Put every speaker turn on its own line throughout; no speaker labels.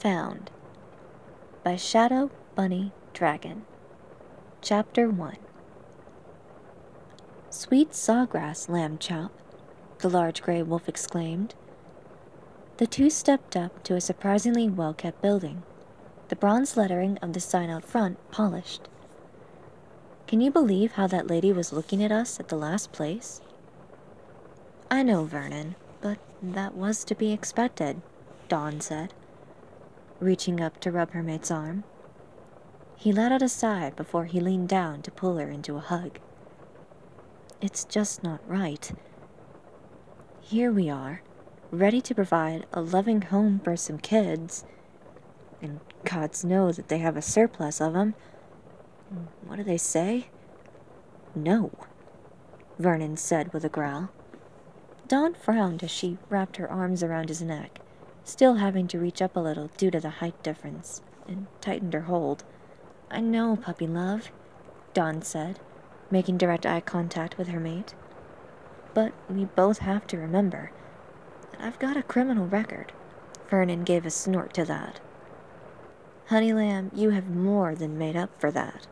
Found by ShadowBunnyDragon. Chapter 1. "Sweet sawgrass, lamb chop," the large gray wolf exclaimed. The two stepped up to a surprisingly well-kept building, the bronze lettering of the sign out front polished. "Can you believe how that lady was looking at us at the last place?" "I know, Vernon, but that was to be expected," Dawn said, reaching up to rub her mate's arm. He let out a sigh before he leaned down to pull her into a hug. "It's just not right. Here we are, ready to provide a loving home for some kids, and gods know that they have a surplus of them. What do they say? No," Vernon said with a growl. Dawn frowned as she wrapped her arms around his neck, still having to reach up a little due to the height difference, and tightened her hold. "I know, puppy love," Dawn said, making direct eye contact with her mate. "But we both have to remember that I've got a criminal record." Vernon gave a snort to that. "Honey lamb, you have more than made up for that.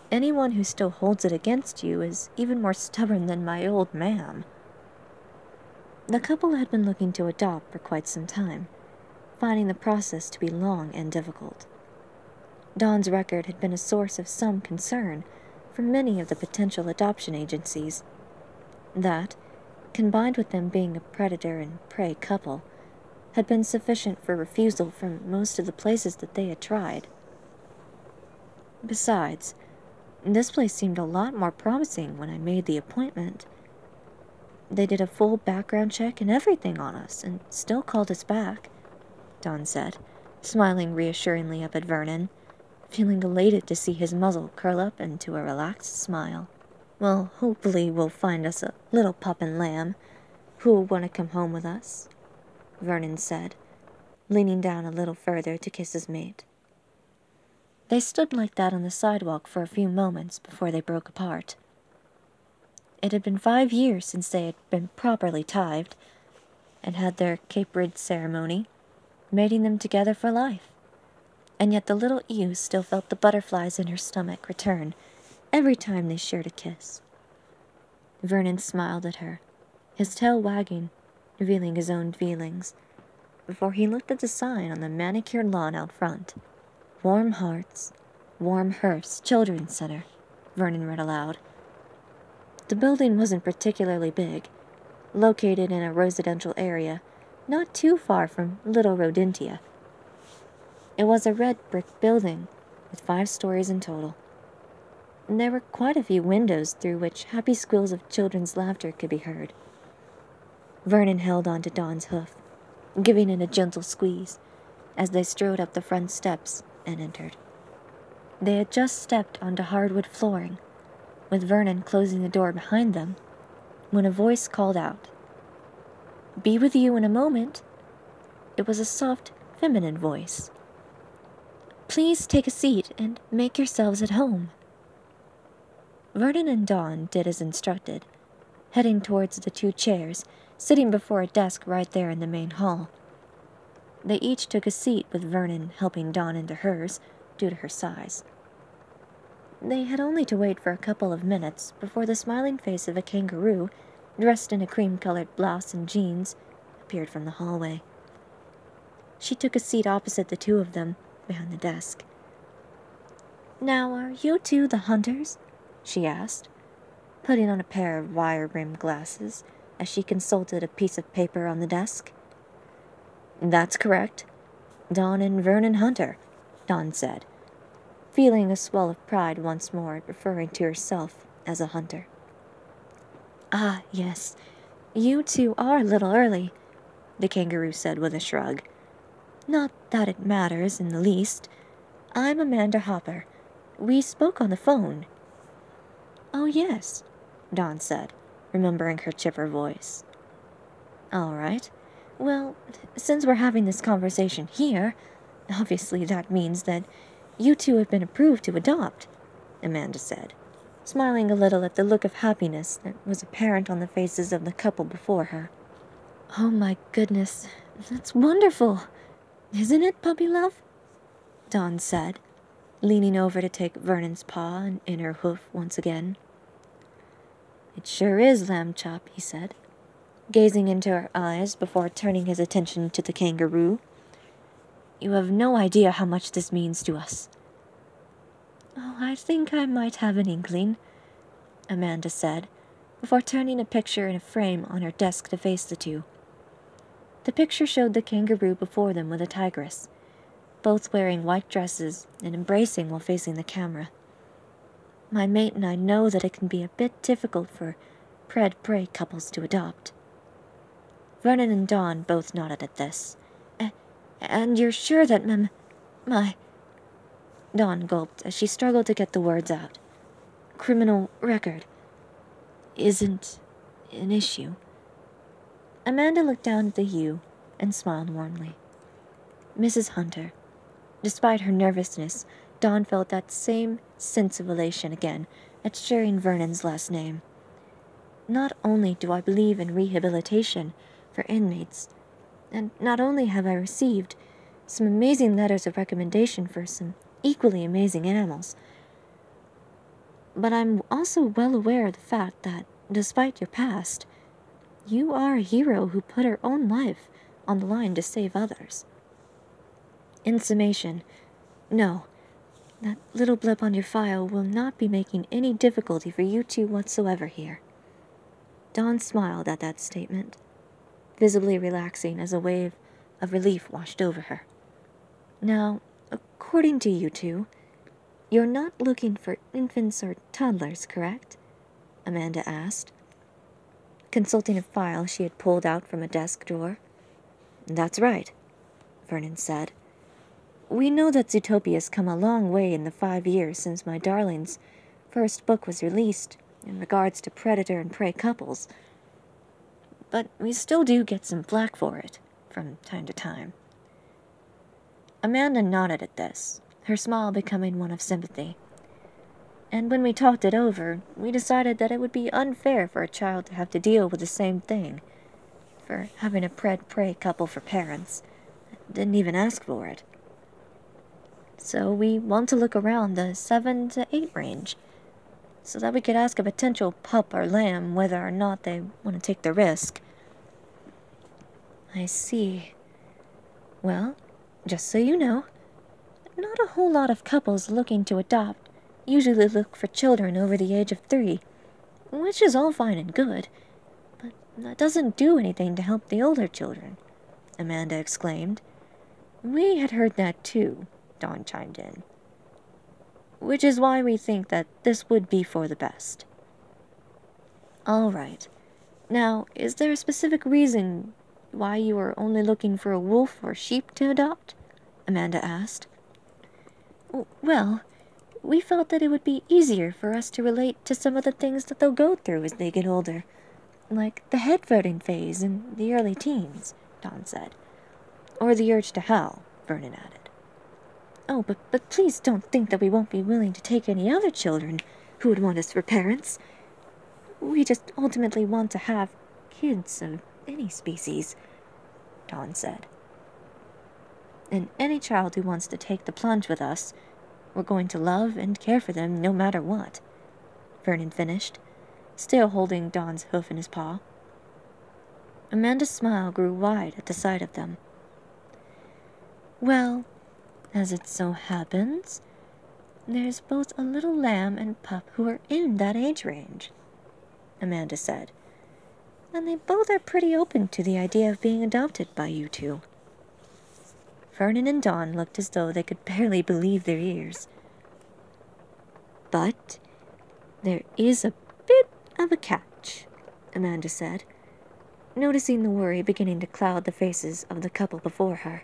Anyone who still holds it against you is even more stubborn than my old ma'am." The couple had been looking to adopt for quite some time, finding the process to be long and difficult. Dawn's record had been a source of some concern for many of the potential adoption agencies. That, combined with them being a predator and prey couple, had been sufficient for refusal from most of the places that they had tried. Besides, this place seemed a lot more promising when I made the appointment. "They did a full background check and everything on us, and still called us back," Dawn said, smiling reassuringly up at Vernon, feeling elated to see his muzzle curl up into a relaxed smile. "Well, hopefully we'll find us a little pup and lamb who'll want to come home with us," Vernon said, leaning down a little further to kiss his mate. They stood like that on the sidewalk for a few moments before they broke apart. It had been 5 years since they had been properly tithed and had their Cape Ridge ceremony, mating them together for life. And yet the little ewe still felt the butterflies in her stomach return every time they shared a kiss. Vernon smiled at her, his tail wagging, revealing his own feelings, before he looked at the sign on the manicured lawn out front. "Warm Hearts, Warm Hearths Children's Center," Vernon read aloud. The building wasn't particularly big, located in a residential area not too far from Little Rodentia. It was a red brick building with 5 stories in total. And there were quite a few windows through which happy squeals of children's laughter could be heard. Vernon held onto Dawn's hoof, giving it a gentle squeeze as they strode up the front steps and entered. They had just stepped onto hardwood flooring, with Vernon closing the door behind them, when a voice called out, "Be with you in a moment." It was a soft, feminine voice. "Please take a seat and make yourselves at home." Vernon and Dawn did as instructed, heading towards the 2 chairs, sitting before a desk right there in the main hall. They each took a seat, with Vernon helping Dawn into hers due to her size. They had only to wait for a couple of minutes before the smiling face of a kangaroo, dressed in a cream-colored blouse and jeans, appeared from the hallway. She took a seat opposite the 2 of them, behind the desk. "Now, are you 2 the hunters?" she asked, putting on a pair of wire-rimmed glasses as she consulted a piece of paper on the desk. "That's correct. Dawn and Vernon Hunter," Dawn said, feeling a swell of pride once more at referring to herself as a hunter. "Ah, yes, you 2 are a little early," the kangaroo said with a shrug. "Not that it matters in the least. I'm Amanda Hopper. We spoke on the phone." "Oh, yes," Dawn said, remembering her chipper voice. "All right. Well, since we're having this conversation here, obviously that means that you 2 have been approved to adopt," Amanda said, smiling a little at the look of happiness that was apparent on the faces of the couple before her. "Oh my goodness, that's wonderful," Isn't it, puppy love? Dawn said, leaning over to take Vernon's paw in her hoof once again. It sure is, Lamb Chop, he said, gazing into her eyes before turning his attention to the kangaroo. You have no idea how much this means to us. Oh, I think I might have an inkling, Amanda said, before turning a picture in a frame on her desk to face the two. The picture showed the kangaroo before them with a tigress, both wearing white dresses and embracing while facing the camera. My mate and I know that it can be a bit difficult for pred-prey couples to adopt. Vernon and Dawn both nodded at this. And you're sure that my... Dawn gulped as she struggled to get the words out. Criminal record isn't an issue. Amanda looked down at the ewe and smiled warmly. Mrs. Hunter. Despite her nervousness, Dawn felt that same sense of elation again at sharing Vernon's last name. Not only do I believe in rehabilitation for inmates, and not only have I received some amazing letters of recommendation for some equally amazing animals, but I'm also well aware of the fact that, despite your past, you are a hero who put her own life on the line to save others. In summation, no, that little blip on your file will not be making any difficulty for you two whatsoever here. Dawn smiled at that statement, visibly relaxing as a wave of relief washed over her. Now, according to you two, you're not looking for infants or toddlers, correct? Amanda asked, consulting a file she had pulled out from a desk drawer. That's right, Vernon said. We know that Zootopia's come a long way in the 5 years since my darling's first book was released in regards to predator and prey couples, but we still do get some flack for it from time to time. Amanda nodded at this, her smile becoming one of sympathy. And when we talked it over, we decided that it would be unfair for a child to have to deal with the same thing, for having a pred-prey couple for parents. Didn't even ask for it. So we want to look around the 7 to 8 range, so that we could ask a potential pup or lamb whether or not they want to take the risk. I see. Well, just so you know, not a whole lot of couples looking to adopt usually look for children over the age of 3, which is all fine and good, but that doesn't do anything to help the older children, Amanda exclaimed. We had heard that too, Dawn chimed in. Which is why we think that this would be for the best. All right. Now, is there a specific reason why you are only looking for a wolf or sheep to adopt? Amanda asked. Well, we felt that it would be easier for us to relate to some of the things that they'll go through as they get older, like the head-voting phase in the early teens, Dawn said. Or the urge to howl, Vernon added. Oh, but please don't think that we won't be willing to take any other children who would want us for parents. We just ultimately want to have kids of any species, Dawn said. And any child who wants to take the plunge with us, we're going to love and care for them no matter what, Vernon finished, still holding Dawn's hoof in his paw. Amanda's smile grew wide at the sight of them. Well, as it so happens, there's both a little lamb and pup who are in that age range, Amanda said, and they both are pretty open to the idea of being adopted by you two. Vernon and Dawn looked as though they could barely believe their ears. But there is a bit of a catch, Amanda said, noticing the worry beginning to cloud the faces of the couple before her.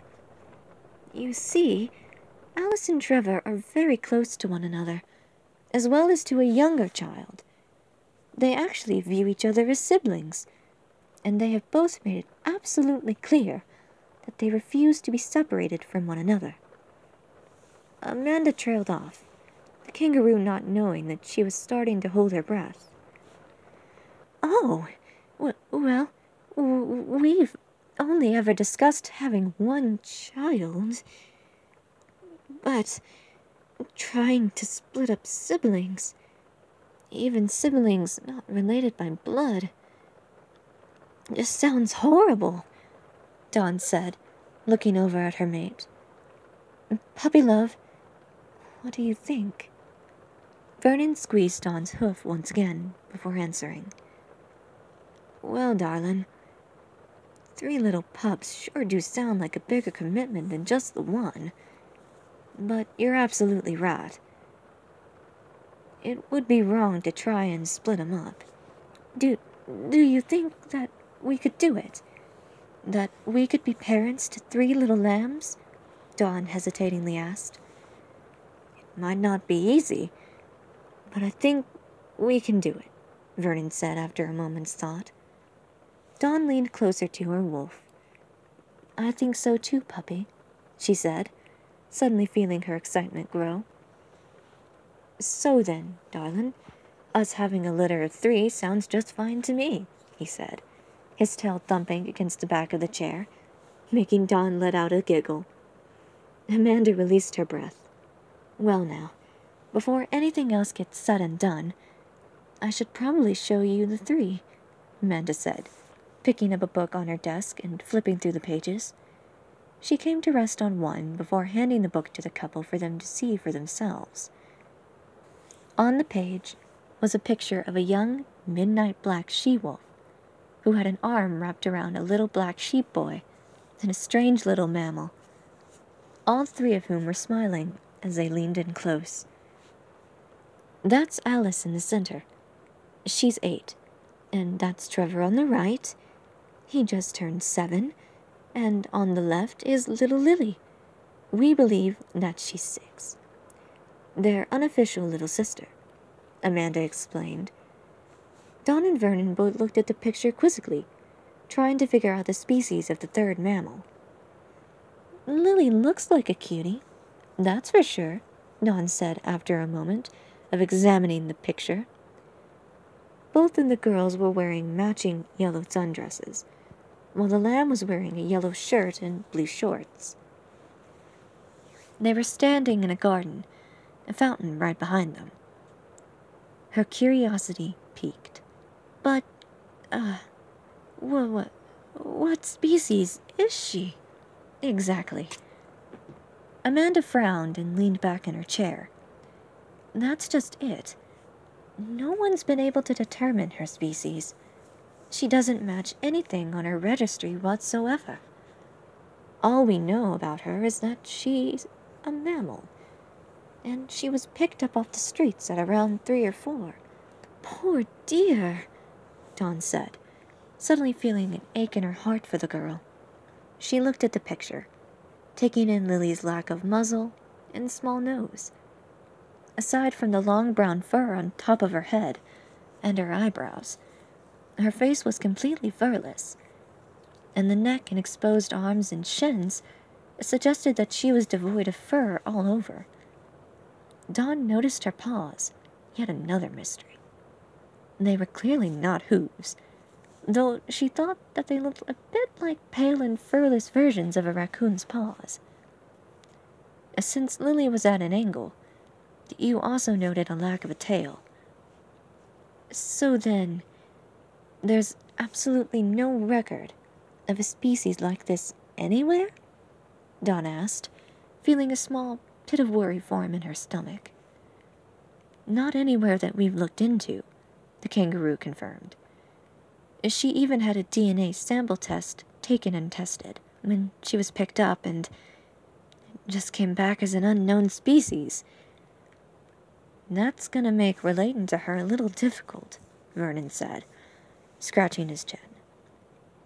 You see, Alice and Trevor are very close to one another, as well as to a younger child. They actually view each other as siblings, and they have both made it absolutely clear that they refuse to be separated from one another. Amanda trailed off, the kangaroo not knowing that she was starting to hold her breath. Oh, well, we've only ever discussed having one child, but trying to split up siblings, even siblings not related by blood, just sounds horrible, Dawn said, looking over at her mate. Puppy love, what do you think? Vernon squeezed Dawn's hoof once again before answering. Well, darling, 3 little pups sure do sound like a bigger commitment than just the one. But you're absolutely right. It would be wrong to try and split 'em up. Do you think that we could do it? That we could be parents to 3 little lambs? Dawn hesitatingly asked. It might not be easy, but I think we can do it, Vernon said after a moment's thought. Dawn leaned closer to her wolf. I think so too, puppy, she said, suddenly feeling her excitement grow. So then, darling, us having a litter of 3 sounds just fine to me, he said, his tail thumping against the back of the chair, making Dawn let out a giggle. Amanda released her breath. Well now, before anything else gets said and done, I should probably show you the 3, Amanda said, picking up a book on her desk and flipping through the pages. She came to rest on one before handing the book to the couple for them to see for themselves. On the page was a picture of a young, midnight black she-wolf who had an arm wrapped around a little black sheep boy and a strange little mammal, all 3 of whom were smiling as they leaned in close. That's Alice in the center. She's 8, and that's Trevor on the right. He just turned 7, and on the left is little Lily. We believe that she's 6. Their unofficial little sister, Amanda explained. Dawn and Vernon both looked at the picture quizzically, trying to figure out the species of the 3rd mammal. Lily looks like a cutie, that's for sure, Dawn said after a moment of examining the picture. Both of the girls were wearing matching yellow sundresses, while the lamb was wearing a yellow shirt and blue shorts. They were standing in a garden, a fountain right behind them. Her curiosity piqued. But, what species is she? Exactly. Amanda frowned and leaned back in her chair. That's just it. No one's been able to determine her species. She doesn't match anything on her registry whatsoever. All we know about her is that she's a mammal, and she was picked up off the streets at around 3 or 4. Poor dear, Dawn said, suddenly feeling an ache in her heart for the girl. She looked at the picture, taking in Lily's lack of muzzle and small nose. Aside from the long brown fur on top of her head and her eyebrows, her face was completely furless, and the neck and exposed arms and shins suggested that she was devoid of fur all over. Dawn noticed her paws, yet another mystery. They were clearly not hooves, though she thought that they looked a bit like pale and furless versions of a raccoon's paws. Since Lily was at an angle, you also noted a lack of a tail. So then, there's absolutely no record of a species like this anywhere? Dawn asked, feeling a small pit of worry form in her stomach. Not anywhere that we've looked into, the kangaroo confirmed. She even had a DNA sample test taken and tested when she was picked up and just came back as an unknown species. That's gonna make relating to her a little difficult, Vernon said, scratching his chin.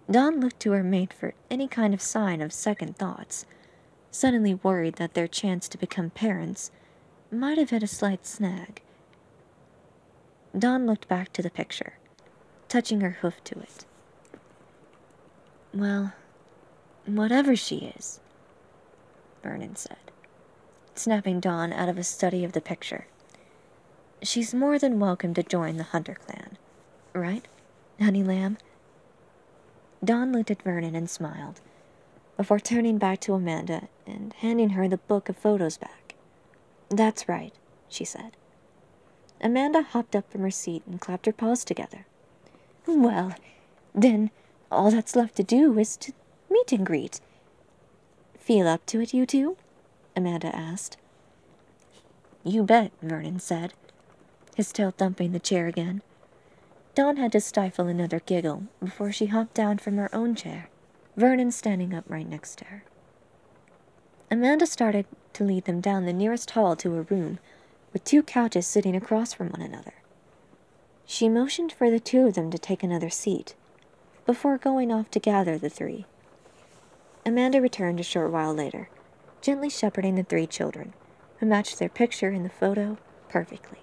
Dawn looked to her mate for any kind of sign of second thoughts, suddenly worried that their chance to become parents might have hit a slight snag. Dawn looked back to the picture, touching her hoof to it. Well, whatever she is, Vernon said, snapping Dawn out of a study of the picture. She's more than welcome to join the Hunter clan, right, honey lamb? Dawn looked at Vernon and smiled, before turning back to Amanda and handing her the book of photos back. "That's right," she said. Amanda hopped up from her seat and clapped her paws together. "Well, then, all that's left to do is to meet and greet. Feel up to it, you two?" Amanda asked. "You bet," Vernon said, his tail thumping the chair again. Dawn had to stifle another giggle before she hopped down from her own chair, Vernon standing up right next to her. Amanda started to lead them down the nearest hall to a room with 2 couches sitting across from one another. She motioned for the 2 of them to take another seat, before going off to gather the 3. Amanda returned a short while later, gently shepherding the 3 children, who matched their picture in the photo perfectly.